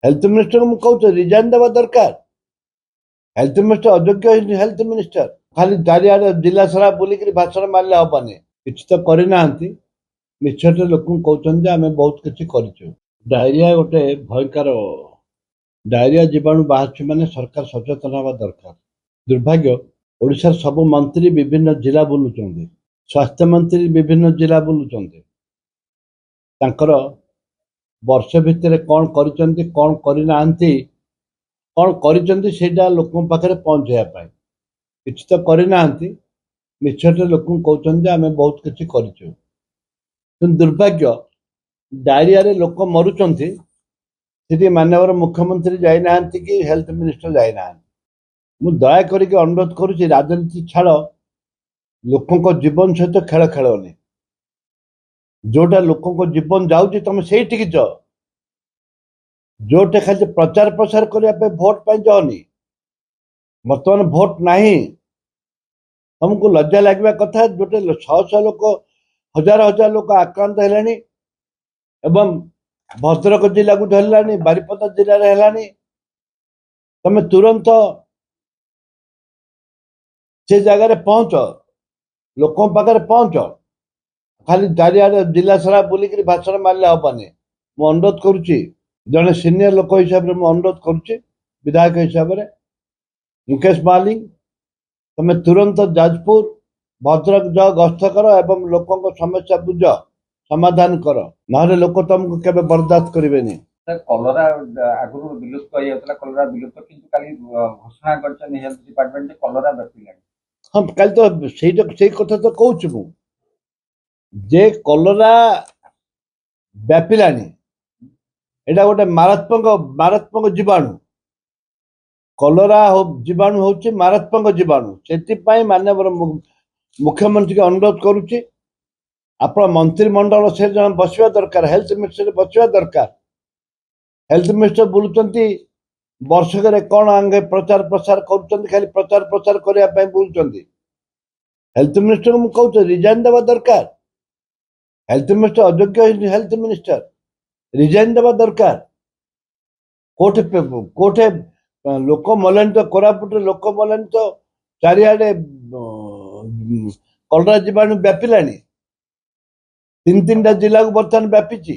Health minister को कहूँ resign देवा दरकार। हेल्थ मिनिस्टर अयोग्य हेल्थ मिनिस्टर खाली चारिआडे जिला सारा बुलिक भाषण मारे हेनी किसी तो करना मिछटे लोक कहते आम बहुत किसी कर डायरिया गोटे भयंकर डायरिया जीवाणु बाहर माने सरकार सचेतन हवा दरकार। दुर्भाग्य ओडिशार सब मंत्री विभिन्न जिला बुलूं स्वास्थ्य मंत्री विभिन्न जिला बुलूं वर्ष भितर कौन कौन करना कौन कर लोक पाखे पहुंचापी किसी तो करना मिछटे लोक कहते आम बहुत किसी कर दुर्भाग्य डायरिया रे लोक मरुंच माननीय मुख्यमंत्री जाइना कि हेल्थ मिनिस्टर जाइना मु दया करके अनुरोध करुच्ची राजनीति छाड़ लोकों जीवन सहित खेल खेलनी जोटा लोकों जीवन जाऊँगी तुम से जाओ जोटे खाली प्रचार प्रसार करने भोट पाई जाओनी बर्तमान भोट नहीं तुमको लज्जा लगे कथा जोटे 600 लोक हजार हजार लोक आक्रांत है भद्रक जिला को धरलानी बारिपदा जिले में है तमें तुरंत से जगह पहुंच लोक पाखे पहुंच खाली चारिआडे जिला सारा बुलिक भाषण मारे हेनी मु अनुरोध करुच्ची जड़े सीनियर लोक हिसाब से अनुरोध करुच्ची विधायक हिसाब से मुकेश मालिक तमें तुरंत जाजपुर भद्रक जाओ गस्त कर एवं लोकों समस्या बुझ समाधान कर ना लोक तुमको केबे बर्दाश्त करेनि। कलरा आगु विलुप्त हो जाता कलरा विलुप्त किंतु काली घोषणा कर हेल्थ डिपार्टमेंट कलरा व्यापी हाँ कल तो से कथा तो कहूँ मु जे कलरा व्यापिलानी एटा गोटे मारात्मक जीवाणु कलरा जीवाणु हूँ मारात्मक जीवाणु से माननीय मुख्यमंत्री को अनुरोध करुच्ची आप मंत्रिमंडल से जन बसवा दरकार हेल्थ मिनिस्टर बसवा दरकार हेल्थ मिनिस्टर बुलूं वर्षक कौन आगे प्रचार प्रसार कर खाली प्रचार प्रसार करने बुलूं हेल्थ मिनिस्टर को कहूँ रिजाइन देवा दरकार। हेल्थ मिनिस्टर अयोग्य हेल्थ मिनिस्टर रिजाइन देवा दरकार। कोठे कोठे लोक मलानी तो कोरापुट लोक मलानी तो चारिआडे कलरा जीवाणु व्यापिलानी 3-3टा जिला को बर्तमान व्यापी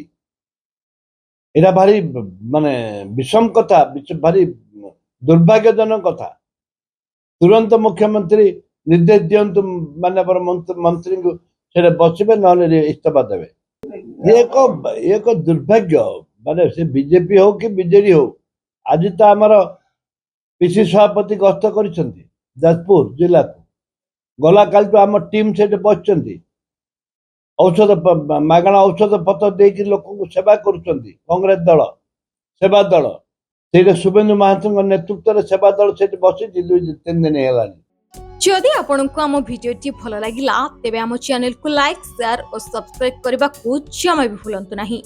एटा भारी माने विषम कथा भारी दुर्भाग्यजनक कथा तुरंत मुख्यमंत्री निर्देश दिंतु माननीय मंत्री को बसबे ना इस्तीफा देवे एक दुर्भाग्य माने से बीजेपी हो कि बीजेडी हो आज तो आमर पीसी सभापति गस्त कर जाजपुर जिला को गला काल तो आम टीम से बस औषध मागणा औषध पत्र देकर लोक सेवा कांग्रेस दल सेवा दल से शुभेन्दु महांती नेतृत्व सेवा दल से बसी 2-3 दिन है। जदि आपंक आम भिडी भल लगा तेब आम चैनल को लाइक शेयर और सब्सक्राइब करने को जमा भी भूलु नहीं।